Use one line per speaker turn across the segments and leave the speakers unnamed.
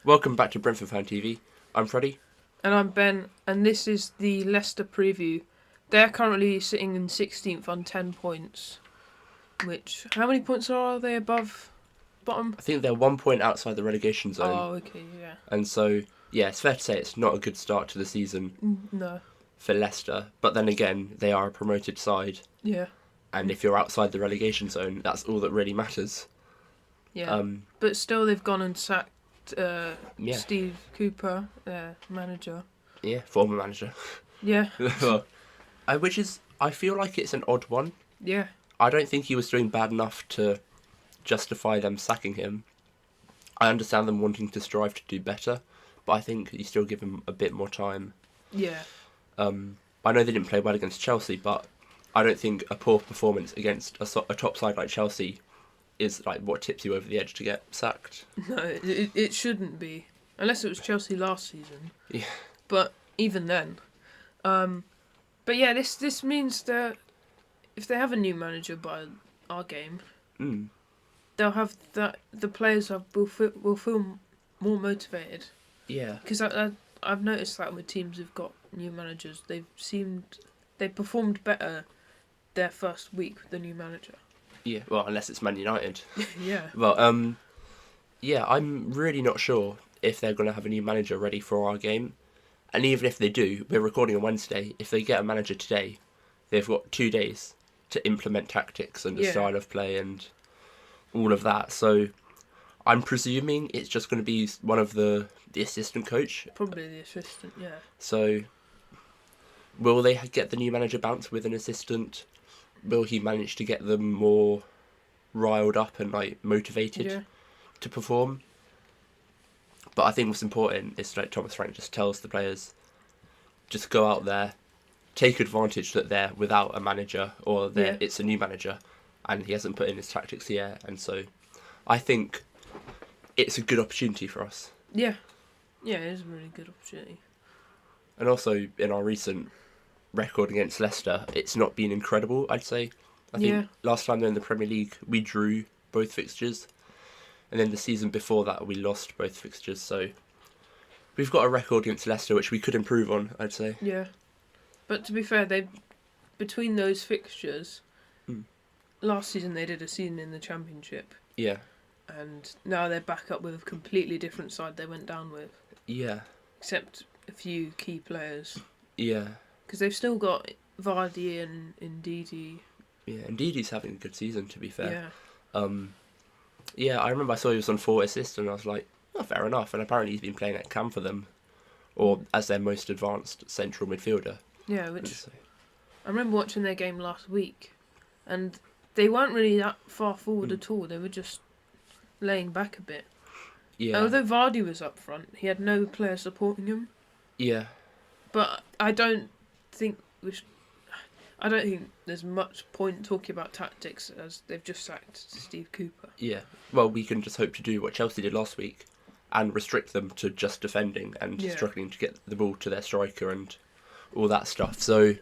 Welcome back to Brentford Fan TV. I'm Freddie.
And I'm Ben, and this is the Leicester preview. They're currently sitting in 16th on 10 points. How many points are they above bottom?
I think they're 1 point outside the relegation zone.
Oh, okay, yeah.
And so, yeah, it's fair to say it's not a good start to the season
No.
for Leicester. But then again, they are a promoted side.
Yeah.
And if you're outside the relegation zone, that's all that really matters.
Yeah. But still, they've gone and sacked Steve Cooper, their manager.
Yeah, former manager.
Yeah.
I feel like it's an odd one.
Yeah.
I don't think he was doing bad enough to justify them sacking him. I understand them wanting to strive to do better, but I think you still give him a bit more time.
Yeah.
I know they didn't play well against Chelsea, but I don't think a poor performance against a top side like Chelsea is like what tips you over the edge to get sacked.
No, it shouldn't be. Unless it was Chelsea last season.
Yeah.
But even then. But yeah, this means that if they have a new manager by our game, they'll have that the players will feel more motivated.
Yeah.
Because I've noticed that with teams who've got new managers, they performed better their first week with the new manager.
Yeah, well, unless it's Man United.
Yeah.
Well, yeah, I'm really not sure if they're going to have a new manager ready for our game. And even if they do, we're recording on Wednesday. If they get a manager today, they've got 2 days to implement tactics and the style of play and all of that. So I'm presuming it's just going to be one of the assistant coach.
Probably the assistant, yeah.
So will they get the new manager bounce with an assistant? Will he manage to get them more riled up and like motivated to perform? But I think what's important is like Thomas Frank just tells the players, just go out there, take advantage that they're without a manager or it's a new manager, and he hasn't put in his tactics yet. And so, I think it's a good opportunity for us.
Yeah, it is a really good opportunity.
And also in our recent record against Leicester, it's not been incredible, I'd say. I think last time they're in the Premier League, we drew both fixtures. And then the season before that, we lost both fixtures. So we've got a record against Leicester, which we could improve on, I'd say.
Yeah. But to be fair, between those fixtures, last season they did a season in the Championship.
Yeah.
And now they're back up with a completely different side they went down with.
Yeah.
Except a few key players.
Yeah.
Because they've still got Vardy and Ndidi.
Yeah, Ndidi's having a good season, to be fair.
Yeah.
Yeah, I remember I saw he was on 4 assists and I was like, oh, fair enough. And apparently he's been playing at Cam for them, or as their most advanced central midfielder.
Yeah, I remember watching their game last week, and they weren't really that far forward at all. They were just laying back a bit.
Yeah.
Although Vardy was up front, he had no player supporting him.
Yeah.
But I don't think there's much point talking about tactics as they've just sacked Steve Cooper.
Yeah. Well, we can just hope to do what Chelsea did last week and restrict them to just defending and struggling to get the ball to their striker and all that stuff. So,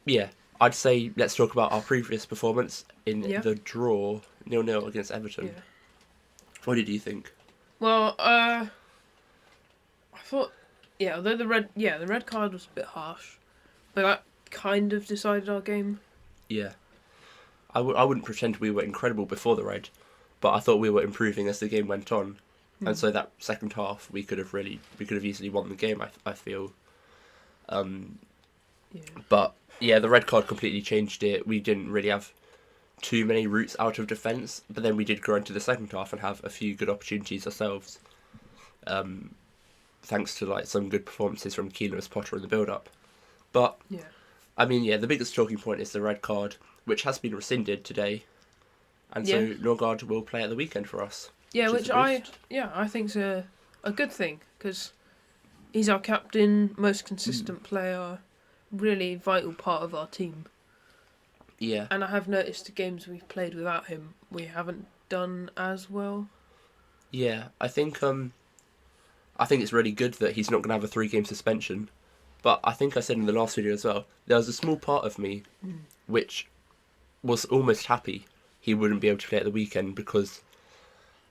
yeah, I'd say let's talk about our previous performance in the draw 0-0 against Everton.
Yeah.
What did you think?
Well, I thought, although the red card was a bit harsh, but that kind of decided our game. Yeah.
I wouldn't pretend we were incredible before the red, but I thought we were improving as the game went on. And so that second half, we could have easily won the game, I feel. But, yeah, the red card completely changed it. We didn't really have too many routes out of defence, but then we did go into the second half and have a few good opportunities ourselves. Thanks to like some good performances from Keelan as Potter in the build-up. But, I mean, the biggest talking point is the red card, which has been rescinded today. And so Norgard will play at the weekend for us.
Yeah, which I think's a good thing, because he's our captain, most consistent player, really vital part of our team.
Yeah.
And I have noticed the games we've played without him, we haven't done as well.
Yeah, I think it's really good that he's not going to have a 3-game suspension. But I think I said in the last video as well, there was a small part of me which was almost happy he wouldn't be able to play at the weekend, because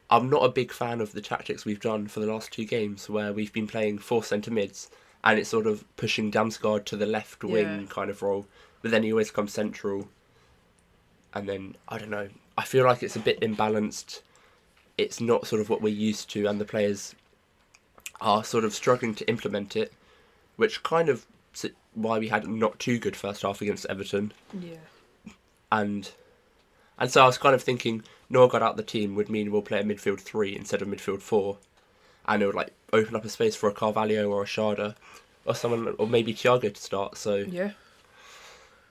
I'm not a big fan of the tactics we've done for the last 2 games, where we've been playing 4 centre mids, and it's sort of pushing Damsgaard to the left wing kind of role, but then he always comes central, and then, I don't know, I feel like it's a bit imbalanced. It's not sort of what we're used to, and the players are sort of struggling to implement it, which kind of why we had not too good first half against Everton.
Yeah.
And so I was kind of thinking Norgard out the team would mean we'll play a midfield 3 instead of midfield 4, and it would like open up a space for a Carvalho or a Sharda or someone, or maybe Thiago to start. So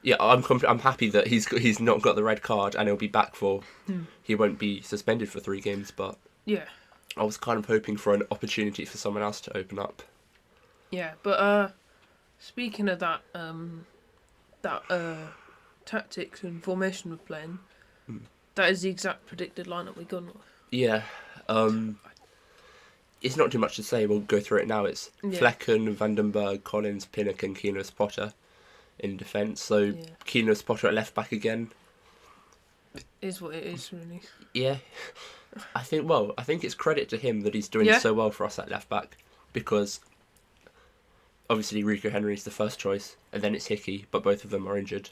yeah, I'm happy that he's not got the red card and he'll be back for. He won't be suspended for 3 games, but
yeah,
I was kind of hoping for an opportunity for someone else to open up.
Yeah, but speaking of that, tactics and formation we're playing, that is the exact predicted lineup we got.
Yeah, it's not too much to say. We'll go through it now. It's Flecken, Vandenberg, Collins, Pinnock, and Keenos Potter in defence. So Keenos Potter at left back again.
Is what it is, really.
Yeah, I think it's credit to him that he's doing so well for us at left back, because obviously Rico Henry's the first choice, and then it's Hickey, but both of them are injured.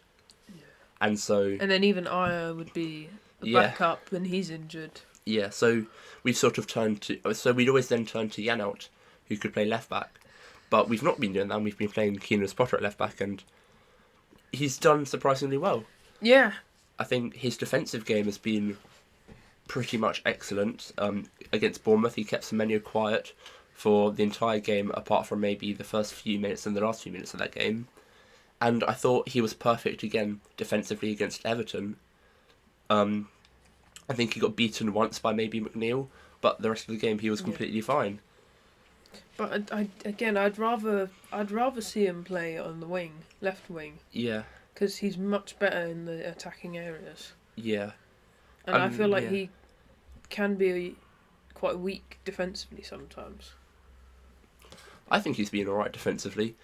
Yeah. And
then even Aya would be a backup when he's injured.
Yeah, so we've sort of we'd always then turn to Janout, who could play left back, but we've not been doing that. We've been playing Keenos Potter at left back, and he's done surprisingly well.
Yeah.
I think his defensive game has been pretty much excellent. Against Bournemouth, he kept Semenyo quiet for the entire game, apart from maybe the first few minutes and the last few minutes of that game. And I thought he was perfect again defensively against Everton. I think he got beaten once by maybe McNeil, but the rest of the game he was completely fine.
But I'd rather see him play on the wing, left wing.
Yeah.
Because he's much better in the attacking areas.
Yeah.
And I feel like he can be quite weak defensively sometimes.
I think he's been alright defensively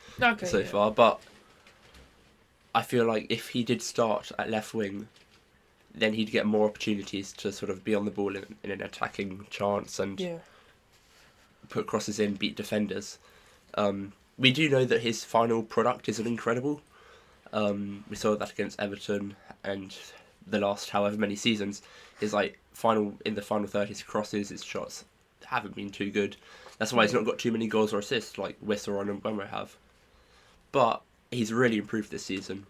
so far, but I feel like if he did start at left wing, then he'd get more opportunities to sort of be on the ball in an attacking chance and put crosses in, beat defenders. We do know that his final product isn't incredible. We saw that against Everton, and the last however many seasons, his final 30s crosses, his shots haven't been too good. That's why he's not got too many goals or assists like Wissa and Mbembo have. But he's really improved this season.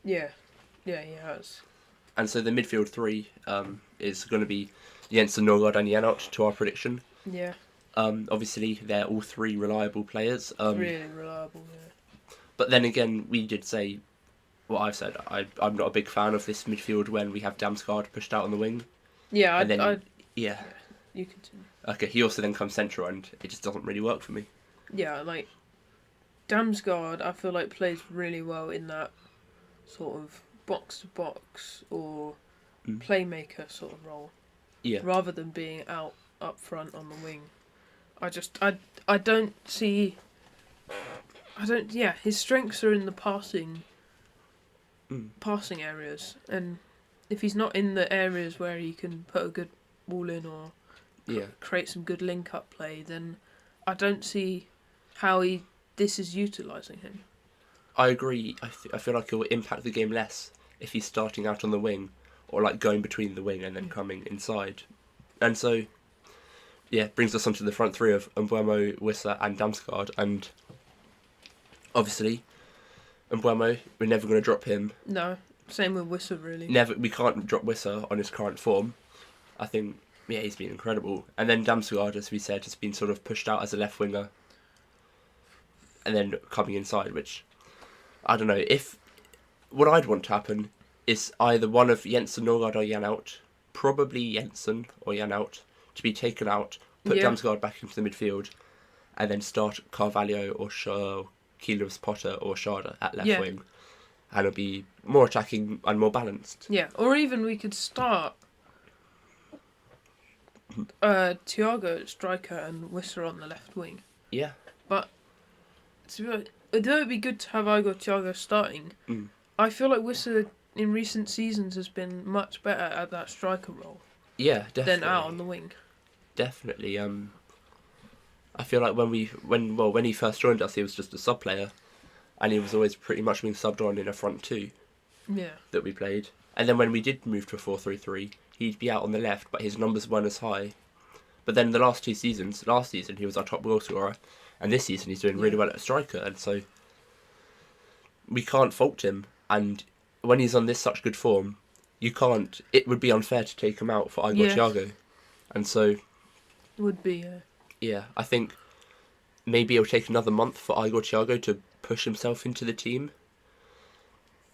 Yeah, he has.
And so the midfield 3 is going to be Jensen, Norgard and Janout to our prediction.
Yeah.
Obviously, they're all 3 reliable players.
Really reliable, yeah.
But then again, we did say what I've said. I'm not a big fan of this midfield when we have Damsgaard pushed out on the wing.
Yeah,
yeah.
You continue.
Okay, he also then comes central, and it just doesn't really work for me.
Yeah, like Damsgaard, I feel like plays really well in that sort of box to box or playmaker sort of role.
Yeah.
Rather than being out up front on the wing. I don't see. His strengths are in the passing areas, and if he's not in the areas where he can put a good ball in or create some good link-up play, then I don't see how this is utilising him.
I agree. I feel like it will impact the game less if he's starting out on the wing or like going between the wing and then coming inside. And so, brings us onto the front 3 of Mbeumo, Wissa and Damsgaard. And obviously, Mbeumo, we're never going to drop him.
No, same with Wissa, really.
We can't drop Wissa on his current form. I think, he's been incredible. And then Damsgaard, as we said, has been sort of pushed out as a left winger and then coming inside, which, I don't know, what I'd want to happen is either one of Jensen, Norgard or Janout, probably Jensen or Janout, to be taken out, put Damsgaard back into the midfield, and then start Carvalho or Keenos Potter or Sharda at left wing. And it'll be more attacking and more balanced. Yeah,
or even we could start Thiago at striker and Wissa on the left wing.
Yeah.
But although it'd be good to have Thiago starting, I feel like Wissa in recent seasons has been much better at that striker role.
Yeah, definitely.
Than out on the wing.
definitely. I feel like when he first joined us, he was just a sub player, and he was always pretty much being subbed on in a front two.
Yeah.
That we played, and then when we did move to a 4-3-3, he'd be out on the left, but his numbers weren't as high. But then the last season he was our top goal scorer, and this season he's doing really well at a striker, and so we can't fault him. And when he's on such good form, it would be unfair to take him out for Igor Thiago. And so...
Would be,
yeah, I think maybe it'll take another month for Igor Thiago to push himself into the team.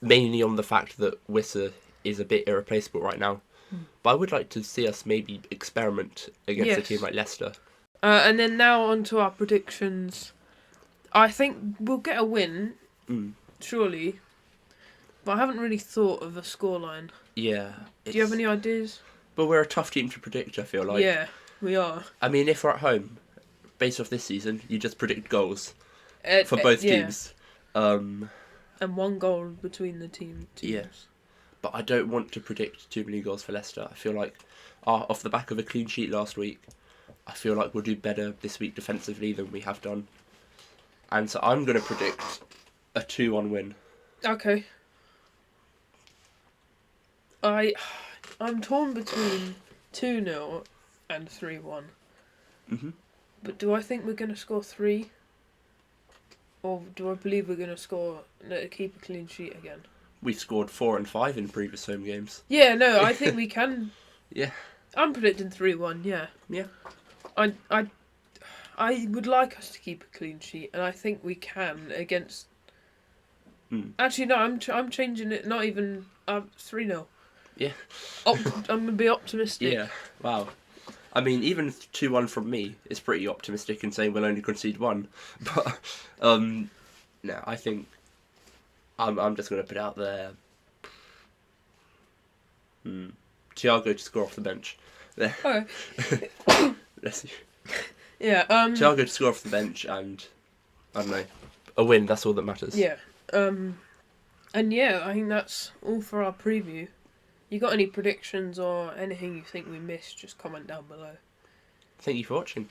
Mainly on the fact that Wissa is a bit irreplaceable right now. But I would like to see us maybe experiment against a team like Leicester.
And then now on to our predictions. I think we'll get a win, surely. But I haven't really thought of a scoreline.
Yeah.
Do you have any ideas?
But we're a tough team to predict, I feel like.
Yeah, we are.
I mean, if we're at home, based off this season, you just predict goals for both teams.
And one goal between the teams.
Yeah. But I don't want to predict too many goals for Leicester. I feel like, off the back of a clean sheet last week, I feel like we'll do better this week defensively than we have done. And so I'm going to predict a 2-1 win.
Okay. I'm torn between 2-0 and 3-1. But do I think we're going to score 3? Or do I believe we're going to keep a clean sheet again?
We've scored 4 and 5 in previous home games.
Yeah, no, I think we can.
Yeah.
I'm predicting 3-1, yeah.
Yeah.
I would like us to keep a clean sheet, and I think we can against... Actually, no, I'm changing it, not even... 3-0.
Yeah.
I'm going to be optimistic.
Yeah, wow. I mean, even 2-1 from me is pretty optimistic in saying we'll only concede 1. But, no, I think... I'm just going to put out there... Thiago to score off the bench. There.
Okay.
Let's see.
Yeah,
Thiago to score off the bench and... I don't know. A win, that's all that matters.
Yeah. And yeah, I think that's all for our preview. You got any predictions or anything you think we missed, just comment down below.
Thank you for watching.